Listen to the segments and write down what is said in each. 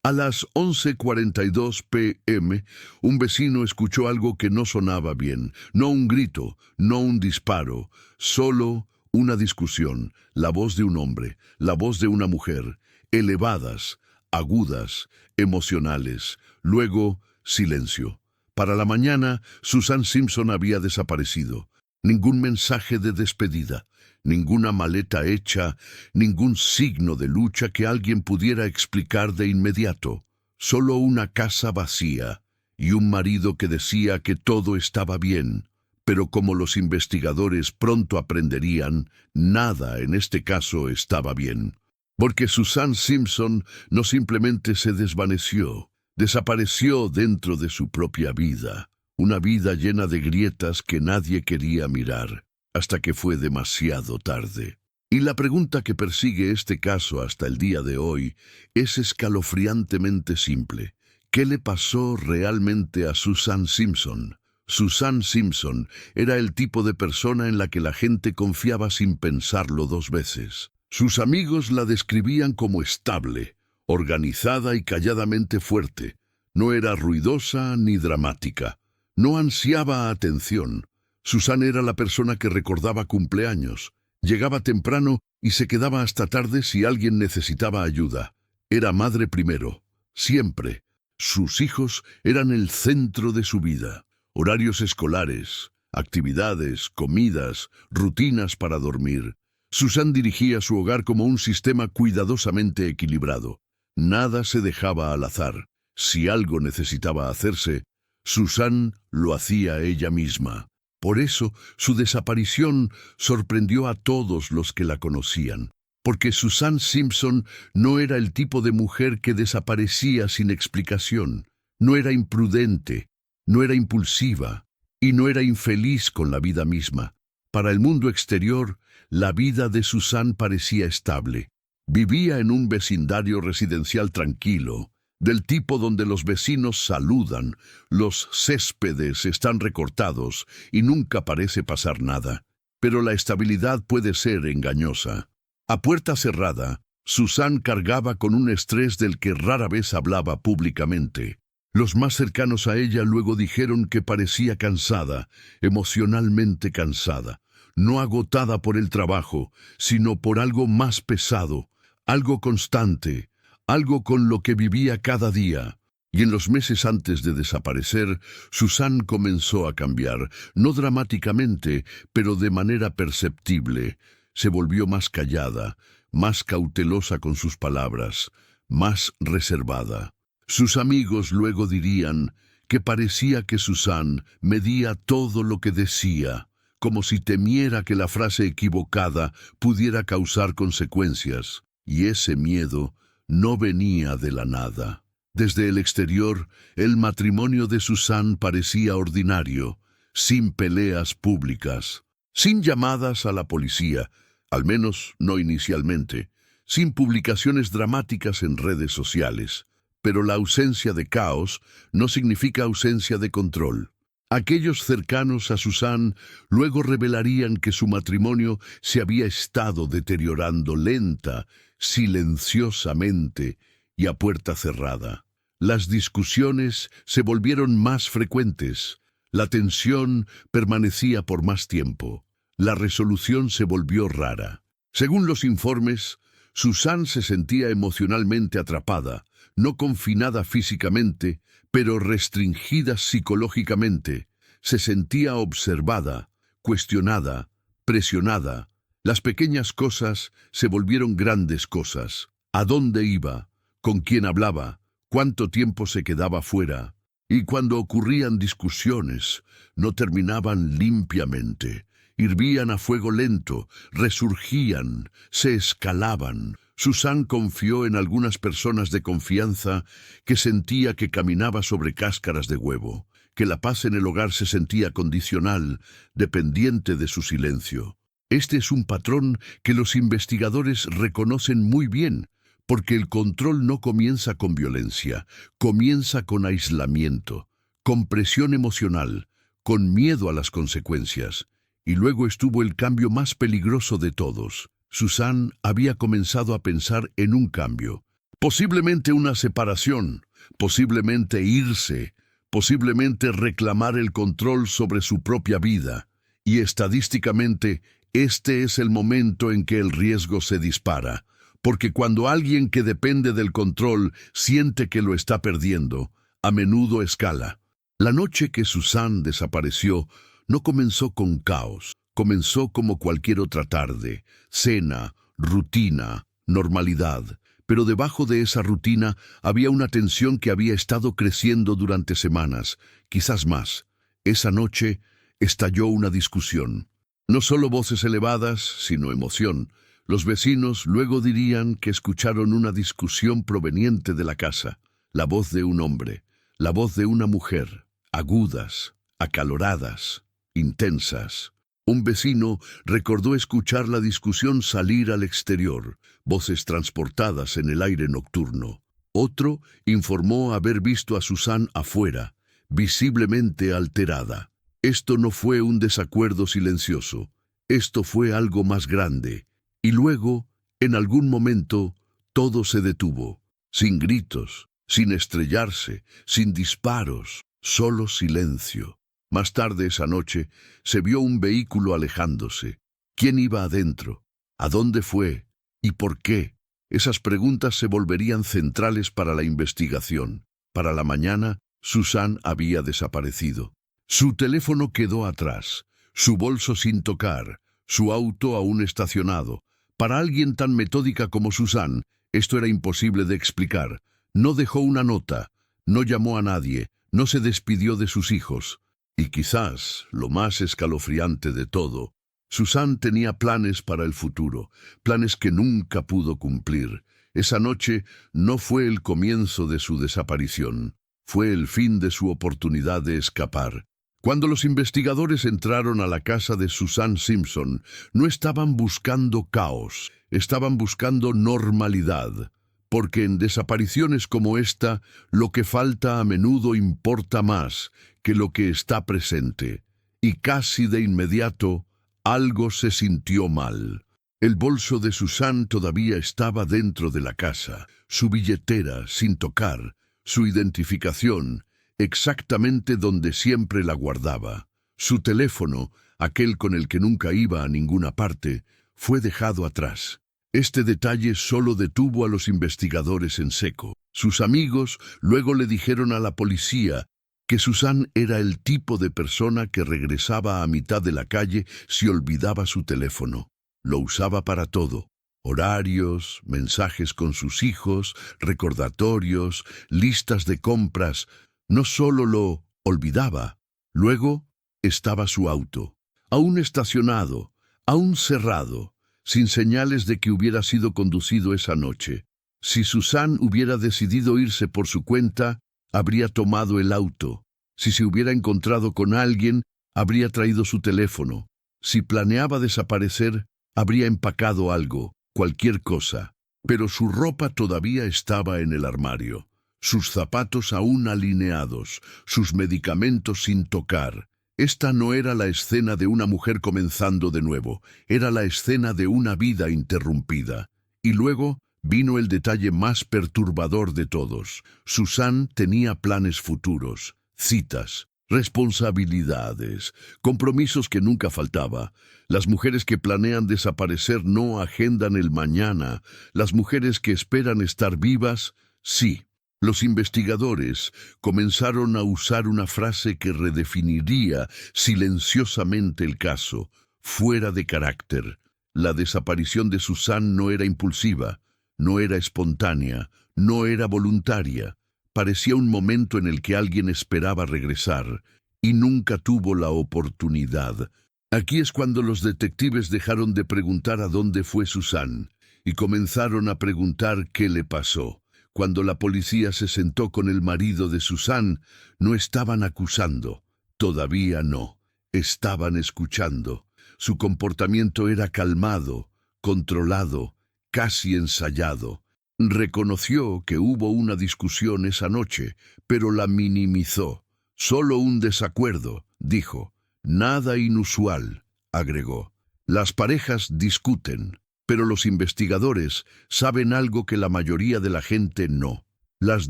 A las 11:42 p.m., un vecino escuchó algo que no sonaba bien. No un grito, no un disparo, solo una discusión, la voz de un hombre, la voz de una mujer, elevadas, agudas, emocionales. Luego, silencio. Para la mañana, Susan Simpson había desaparecido. Ningún mensaje de despedida, ninguna maleta hecha, ningún signo de lucha que alguien pudiera explicar de inmediato. Solo una casa vacía y un marido que decía que todo estaba bien. Pero como los investigadores pronto aprenderían, nada en este caso estaba bien. Porque Susan Simpson no simplemente se desvaneció, desapareció dentro de su propia vida. Una vida llena de grietas que nadie quería mirar, hasta que fue demasiado tarde. Y la pregunta que persigue este caso hasta el día de hoy es escalofriantemente simple. ¿Qué le pasó realmente a Susan Simpson? Susan Simpson era el tipo de persona en la que la gente confiaba sin pensarlo dos veces. Sus amigos la describían como estable, organizada y calladamente fuerte. No era ruidosa ni dramática. No ansiaba atención. Susan era la persona que recordaba cumpleaños. Llegaba temprano y se quedaba hasta tarde si alguien necesitaba ayuda. Era madre primero, siempre. Sus hijos eran el centro de su vida. Horarios escolares, actividades, comidas, rutinas para dormir. Susan dirigía su hogar como un sistema cuidadosamente equilibrado. Nada se dejaba al azar. Si algo necesitaba hacerse, Susan lo hacía ella misma. Por eso, su desaparición sorprendió a todos los que la conocían. Porque Susan Simpson no era el tipo de mujer que desaparecía sin explicación. No era imprudente, no era impulsiva y no era infeliz con la vida misma. Para el mundo exterior, la vida de Susan parecía estable. Vivía en un vecindario residencial tranquilo, del tipo donde los vecinos saludan, los céspedes están recortados y nunca parece pasar nada. Pero la estabilidad puede ser engañosa. A puerta cerrada, Susan cargaba con un estrés del que rara vez hablaba públicamente. Los más cercanos a ella luego dijeron que parecía cansada, emocionalmente cansada, no agotada por el trabajo, sino por algo más pesado, algo constante, algo con lo que vivía cada día. Y en los meses antes de desaparecer, Susan comenzó a cambiar, no dramáticamente, pero de manera perceptible. Se volvió más callada, más cautelosa con sus palabras, más reservada. Sus amigos luego dirían que parecía que Susan medía todo lo que decía, como si temiera que la frase equivocada pudiera causar consecuencias. Y ese miedo no venía de la nada. Desde el exterior, el matrimonio de Susan parecía ordinario, sin peleas públicas, sin llamadas a la policía, al menos no inicialmente, sin publicaciones dramáticas en redes sociales. Pero la ausencia de caos no significa ausencia de control. Aquellos cercanos a Susan luego revelarían que su matrimonio se había estado deteriorando lenta, silenciosamente y a puerta cerrada. Las discusiones se volvieron más frecuentes. La tensión permanecía por más tiempo. La resolución se volvió rara. Según los informes, Susan se sentía emocionalmente atrapada, no confinada físicamente, pero restringida psicológicamente. Se sentía observada, cuestionada, presionada. Las pequeñas cosas se volvieron grandes cosas. ¿A dónde iba? ¿Con quién hablaba? ¿Cuánto tiempo se quedaba fuera? Y cuando ocurrían discusiones, no terminaban limpiamente. Hirvían a fuego lento, resurgían, se escalaban. Susan confió en algunas personas de confianza que sentía que caminaba sobre cáscaras de huevo, que la paz en el hogar se sentía condicional, dependiente de su silencio. Este es un patrón que los investigadores reconocen muy bien, porque el control no comienza con violencia, comienza con aislamiento, con presión emocional, con miedo a las consecuencias. Y luego estuvo el cambio más peligroso de todos. Susan había comenzado a pensar en un cambio. Posiblemente una separación, posiblemente irse, posiblemente reclamar el control sobre su propia vida. Y estadísticamente, este es el momento en que el riesgo se dispara. Porque cuando alguien que depende del control siente que lo está perdiendo, a menudo escala. La noche que Susan desapareció no comenzó con caos, comenzó como cualquier otra tarde, cena, rutina, normalidad. Pero debajo de esa rutina había una tensión que había estado creciendo durante semanas, quizás más. Esa noche estalló una discusión. No solo voces elevadas, sino emoción. Los vecinos luego dirían que escucharon una discusión proveniente de la casa. La voz de un hombre, la voz de una mujer, agudas, acaloradas, intensas. Un vecino recordó escuchar la discusión salir al exterior, voces transportadas en el aire nocturno. Otro informó haber visto a Susan afuera, visiblemente alterada. Esto no fue un desacuerdo silencioso, esto fue algo más grande. Y luego, en algún momento, todo se detuvo, sin gritos, sin estrellarse, sin disparos, solo silencio. Más tarde esa noche se vio un vehículo alejándose. ¿Quién iba adentro? ¿A dónde fue? ¿Y por qué? Esas preguntas se volverían centrales para la investigación. Para la mañana, Susan había desaparecido. Su teléfono quedó atrás, su bolso sin tocar, su auto aún estacionado. Para alguien tan metódica como Susan, esto era imposible de explicar. No dejó una nota, no llamó a nadie, no se despidió de sus hijos. Y quizás, lo más escalofriante de todo, Susan tenía planes para el futuro, planes que nunca pudo cumplir. Esa noche no fue el comienzo de su desaparición, fue el fin de su oportunidad de escapar. Cuando los investigadores entraron a la casa de Susan Simpson, no estaban buscando caos, estaban buscando normalidad. Porque en desapariciones como esta, lo que falta a menudo importa más que lo que está presente. Y casi de inmediato, algo se sintió mal. El bolso de Susan todavía estaba dentro de la casa, su billetera sin tocar, su identificación exactamente donde siempre la guardaba. Su teléfono, aquel con el que nunca iba a ninguna parte, fue dejado atrás. Este detalle solo detuvo a los investigadores en seco. Sus amigos luego le dijeron a la policía que Susan era el tipo de persona que regresaba a mitad de la calle si olvidaba su teléfono. Lo usaba para todo. Horarios, mensajes con sus hijos, recordatorios, listas de compras. No solo lo olvidaba. Luego estaba su auto, aún estacionado, aún cerrado, sin señales de que hubiera sido conducido esa noche. Si Susan hubiera decidido irse por su cuenta, habría tomado el auto. Si se hubiera encontrado con alguien, habría traído su teléfono. Si planeaba desaparecer, habría empacado algo, cualquier cosa. Pero su ropa todavía estaba en el armario, sus zapatos aún alineados, sus medicamentos sin tocar. Esta no era la escena de una mujer comenzando de nuevo, era la escena de una vida interrumpida. Y luego vino el detalle más perturbador de todos. Susan tenía planes futuros, citas, responsabilidades, compromisos que nunca faltaba. Las mujeres que planean desaparecer no agendan el mañana. Las mujeres que esperan estar vivas, sí. Los investigadores comenzaron a usar una frase que redefiniría silenciosamente el caso: fuera de carácter. La desaparición de Susan no era impulsiva, no era espontánea, no era voluntaria. Parecía un momento en el que alguien esperaba regresar y nunca tuvo la oportunidad. Aquí es cuando los detectives dejaron de preguntar a dónde fue Susan y comenzaron a preguntar qué le pasó. Cuando la policía se sentó con el marido de Susan, no estaban acusando, todavía no, estaban escuchando. Su comportamiento era calmado, controlado, casi ensayado. Reconoció que hubo una discusión esa noche, pero la minimizó. Solo un desacuerdo, dijo. Nada inusual, agregó. Las parejas discuten. Pero los investigadores saben algo que la mayoría de la gente no. Las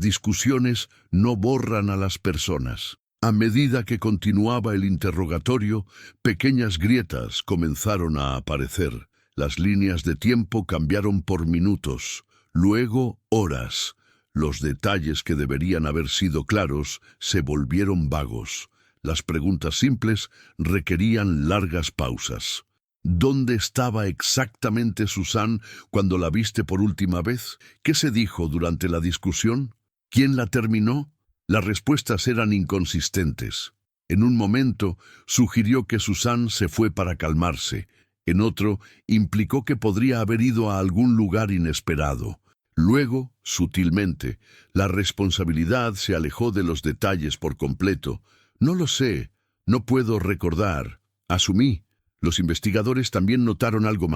discusiones no borran a las personas. A medida que continuaba el interrogatorio, pequeñas grietas comenzaron a aparecer. Las líneas de tiempo cambiaron por minutos, luego horas. Los detalles que deberían haber sido claros se volvieron vagos. Las preguntas simples requerían largas pausas. ¿Dónde estaba exactamente Susan cuando la viste por última vez? ¿Qué se dijo durante la discusión? ¿Quién la terminó? Las respuestas eran inconsistentes. En un momento sugirió que Susan se fue para calmarse. En otro, implicó que podría haber ido a algún lugar inesperado. Luego, sutilmente, la responsabilidad se alejó de los detalles por completo. No lo sé, no puedo recordar. Asumí. Los investigadores también notaron algo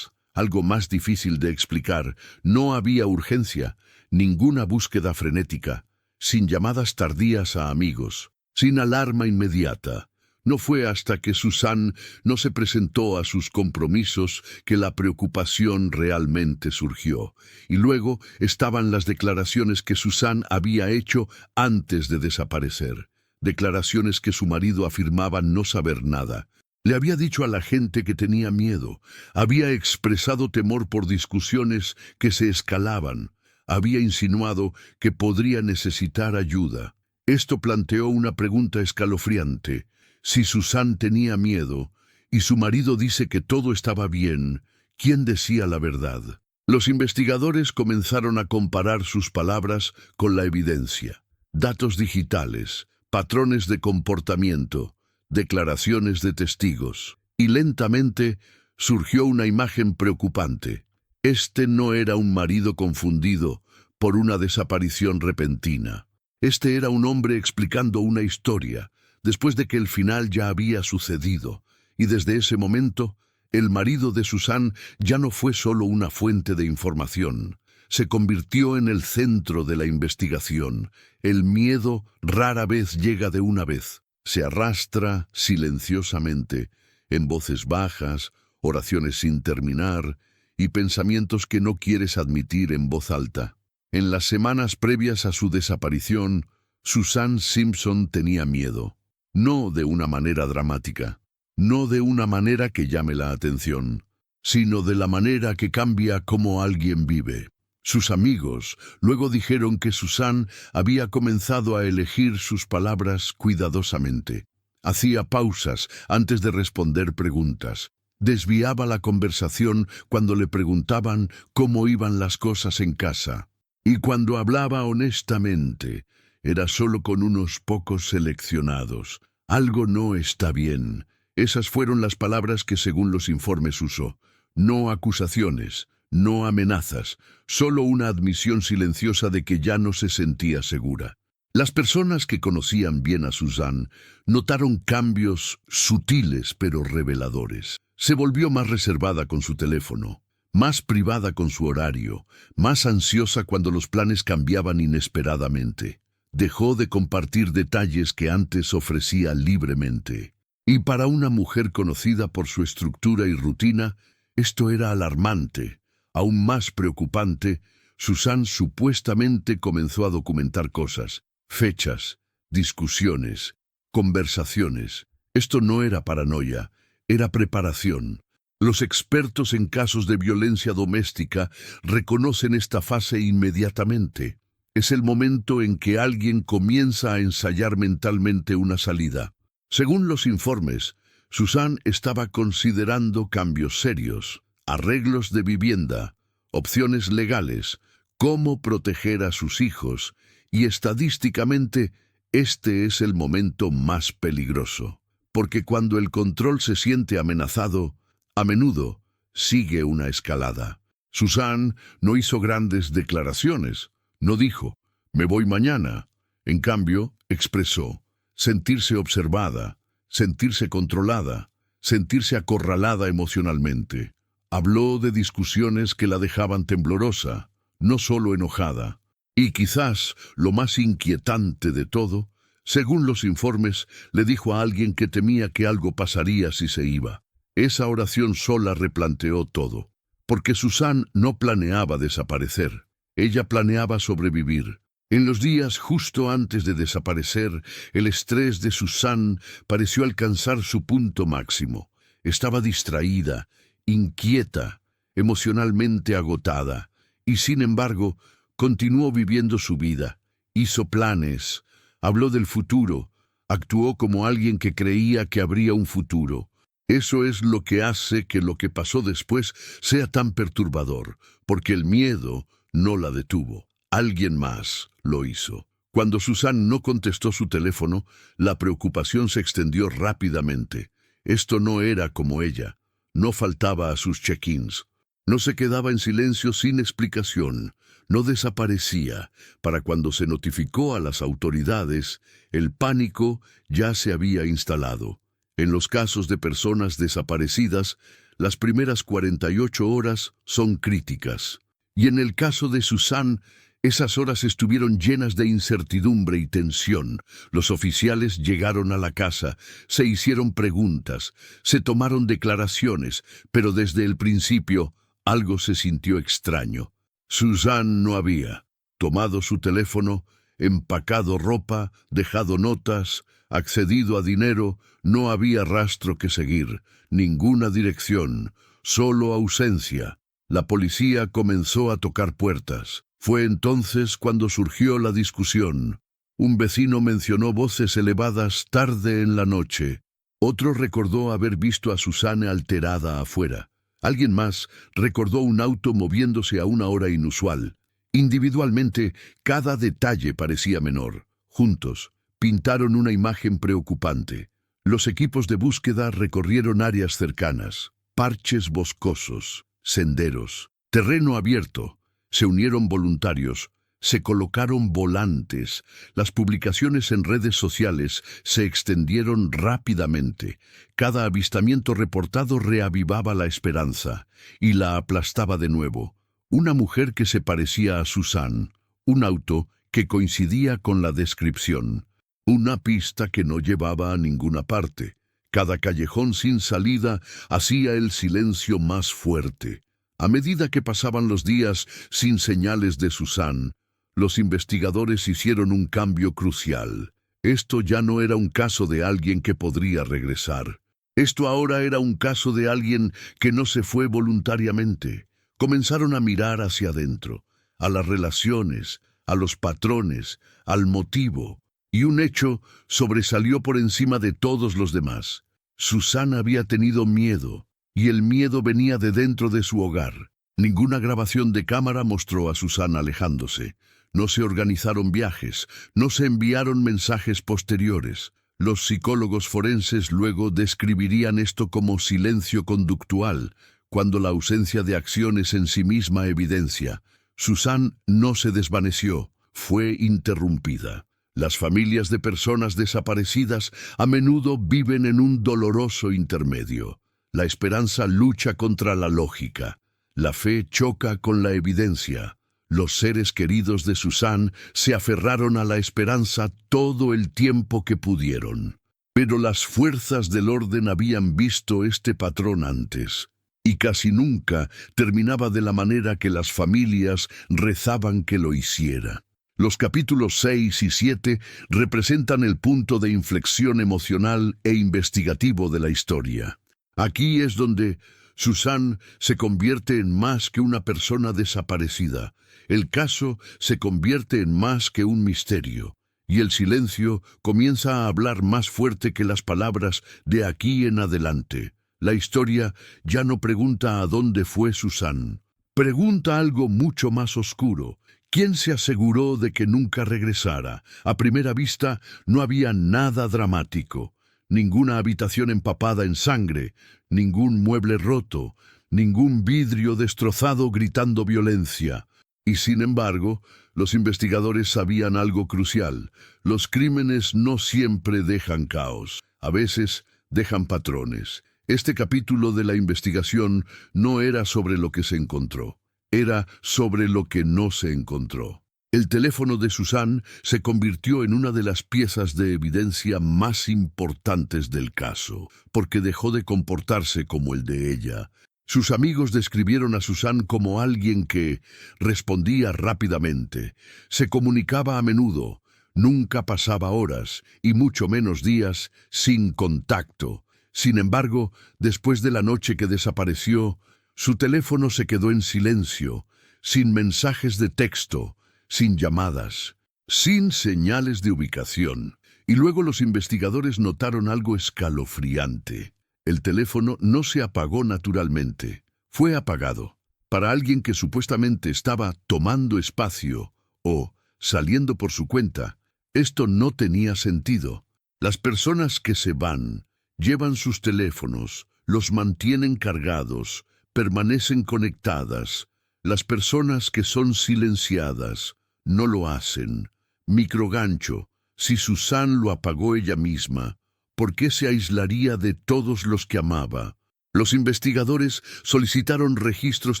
más difícil de explicar. No había urgencia, ninguna búsqueda frenética, sin llamadas tardías a amigos, sin alarma inmediata. No fue hasta que Susan no se presentó a sus compromisos que la preocupación realmente surgió. Y luego estaban las declaraciones que Susan había hecho antes de desaparecer. Declaraciones que su marido afirmaba no saber nada. Le había dicho a la gente que tenía miedo, había expresado temor por discusiones que se escalaban, había insinuado que podría necesitar ayuda. Esto planteó una pregunta escalofriante. Si Susan tenía miedo, y su marido dice que todo estaba bien, ¿quién decía la verdad? Los investigadores comenzaron a comparar sus palabras con la evidencia. Datos digitales, patrones de comportamiento, declaraciones de testigos, y lentamente surgió una imagen preocupante. Este no era un marido confundido por una desaparición repentina. Este era un hombre explicando una historia, después de que el final ya había sucedido, y desde ese momento, el marido de Susan ya no fue solo una fuente de información, se convirtió en el centro de la investigación. El miedo rara vez llega de una vez. Se arrastra silenciosamente, en voces bajas, oraciones sin terminar y pensamientos que no quieres admitir en voz alta. En las semanas previas a su desaparición, Susan Simpson tenía miedo. No de una manera dramática, no de una manera que llame la atención, sino de la manera que cambia cómo alguien vive. Sus amigos luego dijeron que Susan había comenzado a elegir sus palabras cuidadosamente. Hacía pausas antes de responder preguntas. Desviaba la conversación cuando le preguntaban cómo iban las cosas en casa. Y cuando hablaba honestamente, era solo con unos pocos seleccionados. Algo no está bien. Esas fueron las palabras que según los informes usó. No acusaciones. No amenazas, solo una admisión silenciosa de que ya no se sentía segura. Las personas que conocían bien a Susan notaron cambios sutiles pero reveladores. Se volvió más reservada con su teléfono, más privada con su horario, más ansiosa cuando los planes cambiaban inesperadamente. Dejó de compartir detalles que antes ofrecía libremente. Y para una mujer conocida por su estructura y rutina, esto era alarmante. Aún más preocupante, Susan supuestamente comenzó a documentar cosas, fechas, discusiones, conversaciones. Esto no era paranoia, era preparación. Los expertos en casos de violencia doméstica reconocen esta fase inmediatamente. Es el momento en que alguien comienza a ensayar mentalmente una salida. Según los informes, Susan estaba considerando cambios serios. Arreglos de vivienda, opciones legales, cómo proteger a sus hijos, y estadísticamente este es el momento más peligroso, porque cuando el control se siente amenazado, a menudo sigue una escalada. Susan no hizo grandes declaraciones, no dijo, me voy mañana. En cambio, expresó, sentirse observada, sentirse controlada, sentirse acorralada emocionalmente. Habló de discusiones que la dejaban temblorosa, no solo enojada. Y quizás lo más inquietante de todo, según los informes, le dijo a alguien que temía que algo pasaría si se iba. Esa oración sola replanteó todo. porque Susan no planeaba desaparecer. Ella planeaba sobrevivir. En los días justo antes de desaparecer, el estrés de Susan pareció alcanzar su punto máximo. Estaba distraída, inquieta, emocionalmente agotada, y sin embargo, continuó viviendo su vida. Hizo planes, habló del futuro, actuó como alguien que creía que habría un futuro. Eso es lo que hace que lo que pasó después sea tan perturbador, porque el miedo no la detuvo. Alguien más lo hizo. Cuando Susan no contestó su teléfono, la preocupación se extendió rápidamente. Esto no era como ella. No faltaba a sus check-ins. No se quedaba en silencio sin explicación. No desaparecía. Para cuando se notificó a las autoridades, el pánico ya se había instalado. En los casos de personas desaparecidas, las primeras 48 horas son críticas. Y en el caso de Susan, esas horas estuvieron llenas de incertidumbre y tensión. Los oficiales llegaron a la casa, se hicieron preguntas, se tomaron declaraciones, pero desde el principio algo se sintió extraño. Susan no había tomado su teléfono, empacado ropa, dejado notas, accedido a dinero. No había rastro que seguir, ninguna dirección, solo ausencia. La policía comenzó a tocar puertas. Fue entonces cuando surgió la discusión. Un vecino mencionó voces elevadas tarde en la noche. Otro recordó haber visto a Susana alterada afuera. Alguien más recordó un auto moviéndose a una hora inusual. Individualmente, cada detalle parecía menor. Juntos, pintaron una imagen preocupante. Los equipos de búsqueda recorrieron áreas cercanas, parches boscosos, senderos, terreno abierto. Se unieron voluntarios, se colocaron volantes. Las publicaciones en redes sociales se extendieron rápidamente. Cada avistamiento reportado reavivaba la esperanza y la aplastaba de nuevo. Una mujer que se parecía a Susan, un auto que coincidía con la descripción, una pista que no llevaba a ninguna parte. Cada callejón sin salida hacía el silencio más fuerte. A medida que pasaban los días sin señales de Susan, los investigadores hicieron un cambio crucial. Esto ya no era un caso de alguien que podría regresar. Esto ahora era un caso de alguien que no se fue voluntariamente. Comenzaron a mirar hacia adentro, a las relaciones, a los patrones, al motivo, y un hecho sobresalió por encima de todos los demás. Susan había tenido miedo, y el miedo venía de dentro de su hogar. Ninguna grabación de cámara mostró a Susan alejándose. No se organizaron viajes, no se enviaron mensajes posteriores. Los psicólogos forenses luego describirían esto como silencio conductual, cuando la ausencia de acción es en sí misma evidencia. Susan no se desvaneció, fue interrumpida. Las familias de personas desaparecidas a menudo viven en un doloroso intermedio. La esperanza lucha contra la lógica. La fe choca con la evidencia. Los seres queridos de Susan se aferraron a la esperanza todo el tiempo que pudieron. Pero las fuerzas del orden habían visto este patrón antes, y casi nunca terminaba de la manera que las familias rezaban que lo hiciera. Los capítulos 6 y 7 representan el punto de inflexión emocional e investigativo de la historia. Aquí es donde Susan se convierte en más que una persona desaparecida. El caso se convierte en más que un misterio, y el silencio comienza a hablar más fuerte que las palabras de aquí en adelante. La historia ya no pregunta a dónde fue Susan. Pregunta algo mucho más oscuro. ¿Quién se aseguró de que nunca regresara? A primera vista, no había nada dramático. Ninguna habitación empapada en sangre, ningún mueble roto, ningún vidrio destrozado gritando violencia. Y sin embargo, los investigadores sabían algo crucial. Los crímenes no siempre dejan caos. A veces dejan patrones. Este capítulo de la investigación no era sobre lo que se encontró. Era sobre lo que no se encontró. El teléfono de Susan se convirtió en una de las piezas de evidencia más importantes del caso, porque dejó de comportarse como el de ella. Sus amigos describieron a Susan como alguien que respondía rápidamente, se comunicaba a menudo, nunca pasaba horas, y mucho menos días, sin contacto. Sin embargo, después de la noche que desapareció, su teléfono se quedó en silencio, sin mensajes de texto, sin llamadas, sin señales de ubicación. Y luego los investigadores notaron algo escalofriante. El teléfono no se apagó naturalmente, fue apagado. Para alguien que supuestamente estaba tomando espacio o saliendo por su cuenta, esto no tenía sentido. Las personas que se van, llevan sus teléfonos, los mantienen cargados, permanecen conectadas. Las personas que son silenciadas no lo hacen. Microgancho, si Susan lo apagó ella misma, ¿por qué se aislaría de todos los que amaba? Los investigadores solicitaron registros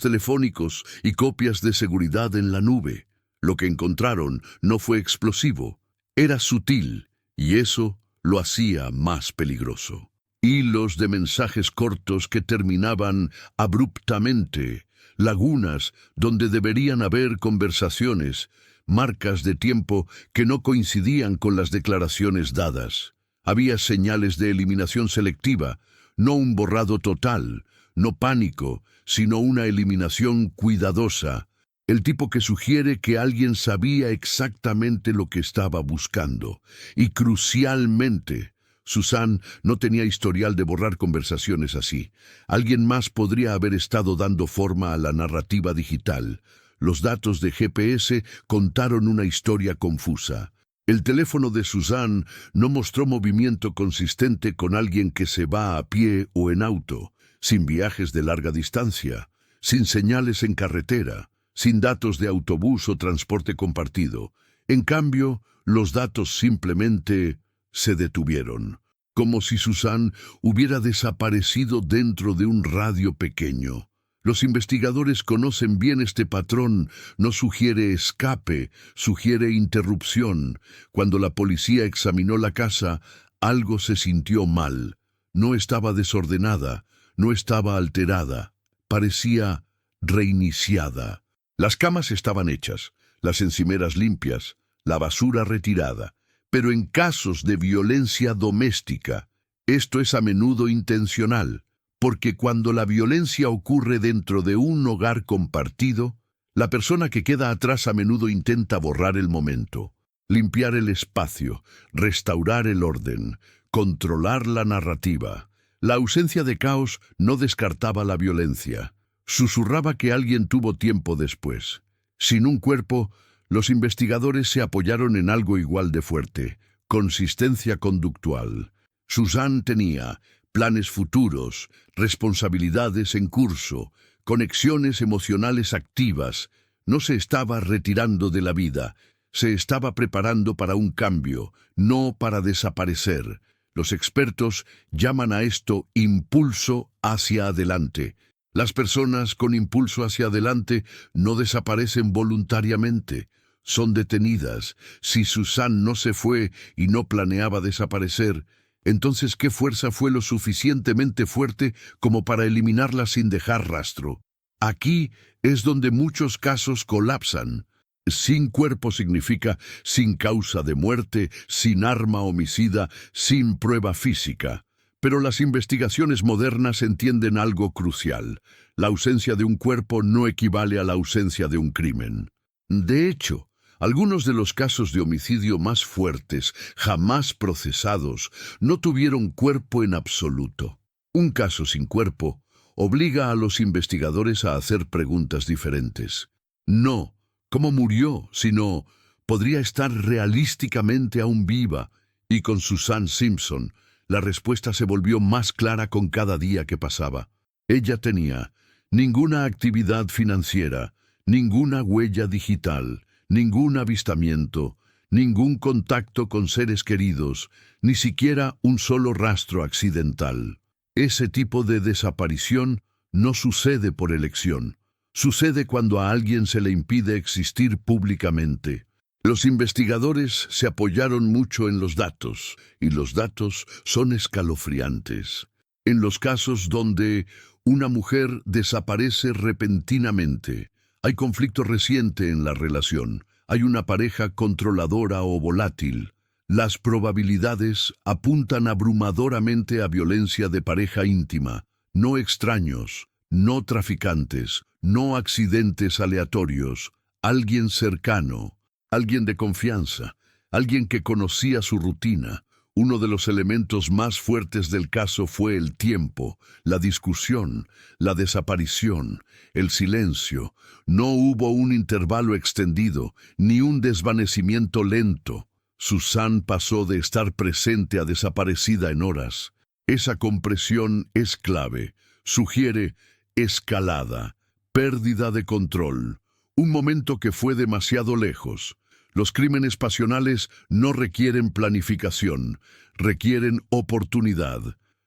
telefónicos y copias de seguridad en la nube. Lo que encontraron no fue explosivo, era sutil, y eso lo hacía más peligroso. Hilos de mensajes cortos que terminaban abruptamente, lagunas donde deberían haber conversaciones, marcas de tiempo que no coincidían con las declaraciones dadas. Había señales de eliminación selectiva, no un borrado total, no pánico, sino una eliminación cuidadosa, el tipo que sugiere que alguien sabía exactamente lo que estaba buscando. Y crucialmente, Susan no tenía historial de borrar conversaciones así. Alguien más podría haber estado dando forma a la narrativa digital. Los datos de GPS contaron una historia confusa. El teléfono de Susan no mostró movimiento consistente con alguien que se va a pie o en auto, sin viajes de larga distancia, sin señales en carretera, sin datos de autobús o transporte compartido. En cambio, los datos simplemente se detuvieron, como si Susan hubiera desaparecido dentro de un radio pequeño. Los investigadores conocen bien este patrón, no sugiere escape, sugiere interrupción. Cuando la policía examinó la casa, algo se sintió mal. No estaba desordenada, no estaba alterada, parecía reiniciada. Las camas estaban hechas, las encimeras limpias, la basura retirada. Pero en casos de violencia doméstica, esto es a menudo intencional. Porque cuando la violencia ocurre dentro de un hogar compartido, la persona que queda atrás a menudo intenta borrar el momento, limpiar el espacio, restaurar el orden, controlar la narrativa. La ausencia de caos no descartaba la violencia, susurraba que alguien tuvo tiempo después. Sin un cuerpo, los investigadores se apoyaron en algo igual de fuerte: consistencia conductual. Susan tenía planes futuros, responsabilidades en curso, conexiones emocionales activas. No se estaba retirando de la vida, se estaba preparando para un cambio, no para desaparecer. Los expertos llaman a esto impulso hacia adelante. Las personas con impulso hacia adelante no desaparecen voluntariamente, son detenidas. Si Susan no se fue y no planeaba desaparecer, entonces, ¿qué fuerza fue lo suficientemente fuerte como para eliminarla sin dejar rastro? Aquí es donde muchos casos colapsan. Sin cuerpo significa sin causa de muerte, sin arma homicida, sin prueba física. Pero las investigaciones modernas entienden algo crucial. La ausencia de un cuerpo no equivale a la ausencia de un crimen. De hecho, algunos de los casos de homicidio más fuertes, jamás procesados, no tuvieron cuerpo en absoluto. Un caso sin cuerpo obliga a los investigadores a hacer preguntas diferentes. No cómo murió, sino podría estar realísticamente aún viva. Y con Susan Simpson, la respuesta se volvió más clara con cada día que pasaba. Ella tenía ninguna actividad financiera, ninguna huella digital, ningún avistamiento, ningún contacto con seres queridos, ni siquiera un solo rastro accidental. Ese tipo de desaparición no sucede por elección. Sucede cuando a alguien se le impide existir públicamente. Los investigadores se apoyaron mucho en los datos, y los datos son escalofriantes. En los casos donde Una mujer desaparece repentinamente. Hay conflicto reciente en la relación. Hay una pareja controladora o volátil. Las probabilidades apuntan abrumadoramente a violencia de pareja íntima, no extraños, no traficantes, no accidentes aleatorios, alguien cercano, alguien de confianza, alguien que conocía su rutina. Uno de los elementos más fuertes del caso fue el tiempo, la discusión, la desaparición, el silencio. No hubo un intervalo extendido, ni un desvanecimiento lento. Susan pasó de estar presente a desaparecida en horas. Esa compresión es clave. Sugiere escalada, pérdida de control, un momento que fue demasiado lejos. Los crímenes pasionales no requieren planificación, requieren oportunidad.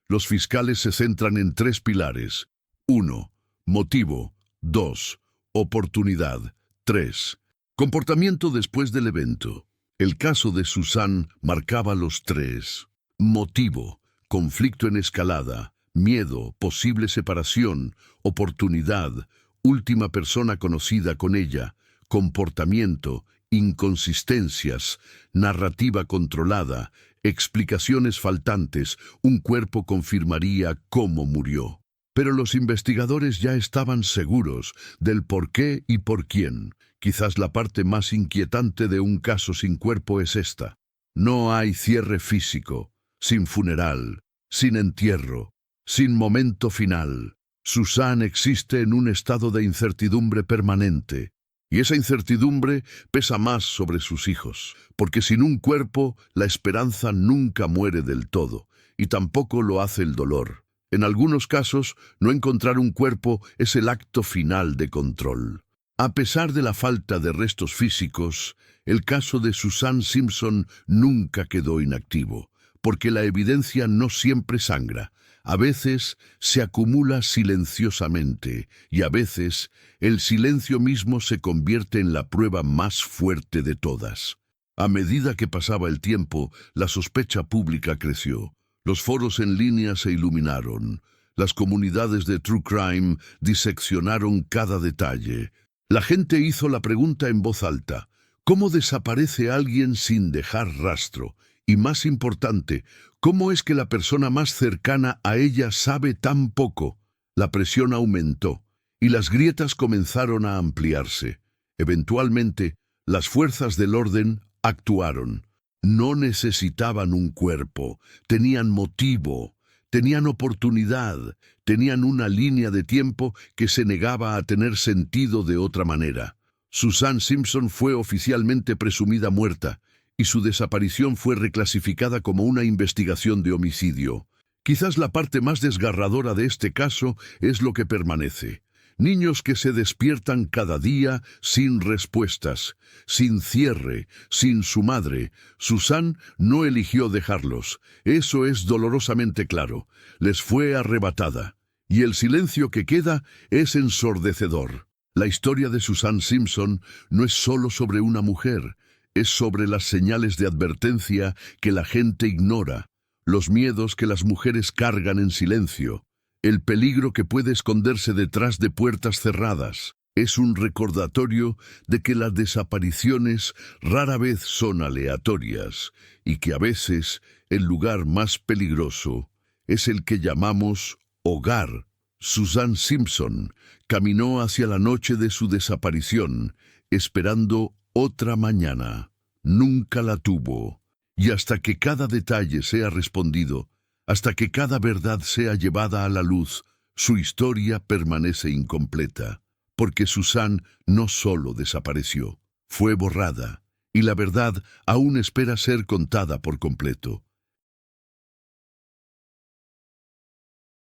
Los fiscales se centran en 3 pilares. 1. Motivo. 2. Oportunidad. 3. Comportamiento después del evento. El caso de Susan marcaba los 3. Motivo. Conflicto en escalada. Miedo. Posible separación. Oportunidad. Última persona conocida con ella. Comportamiento. Inconsistencias, narrativa controlada, explicaciones faltantes, un cuerpo confirmaría cómo murió. Pero los investigadores ya estaban seguros del por qué y por quién. Quizás la parte más inquietante de un caso sin cuerpo es esta. No hay cierre físico, sin funeral, sin entierro, sin momento final. Susan existe en un estado de incertidumbre permanente. Y esa incertidumbre pesa más sobre sus hijos, porque sin un cuerpo la esperanza nunca muere del todo, y tampoco lo hace el dolor. En algunos casos, no encontrar un cuerpo es el acto final de control. A pesar de la falta de restos físicos, el caso de Susan Simpson nunca quedó inactivo, porque la evidencia no siempre sangra. A veces se acumula silenciosamente y a veces el silencio mismo se convierte en la prueba más fuerte de todas. A medida que pasaba el tiempo, la sospecha pública creció. Los foros en línea se iluminaron. Las comunidades de True Crime diseccionaron cada detalle. La gente hizo la pregunta en voz alta: ¿cómo desaparece alguien sin dejar rastro? Y más importante, ¿cómo es que la persona más cercana a ella sabe tan poco? La presión aumentó y las grietas comenzaron a ampliarse. Eventualmente, las fuerzas del orden actuaron. No necesitaban un cuerpo, tenían motivo, tenían oportunidad, tenían una línea de tiempo que se negaba a tener sentido de otra manera. Susan Simpson fue oficialmente presumida muerta, y su desaparición fue reclasificada como una investigación de homicidio. Quizás la parte más desgarradora de este caso es lo que permanece. Niños que se despiertan cada día sin respuestas, sin cierre, sin su madre. Susan no eligió dejarlos. Eso es dolorosamente claro. Les fue arrebatada. Y el silencio que queda es ensordecedor. La historia de Susan Simpson no es solo sobre una mujer. Es sobre las señales de advertencia que la gente ignora, los miedos que las mujeres cargan en silencio, el peligro que puede esconderse detrás de puertas cerradas. Es un recordatorio de que las desapariciones rara vez son aleatorias y que a veces el lugar más peligroso es el que llamamos hogar. Susan Simpson caminó hacia la noche de su desaparición, esperando otra mañana. Nunca la tuvo. Y hasta que cada detalle sea respondido, hasta que cada verdad sea llevada a la luz, su historia permanece incompleta. Porque Susan no solo desapareció, fue borrada, y la verdad aún espera ser contada por completo.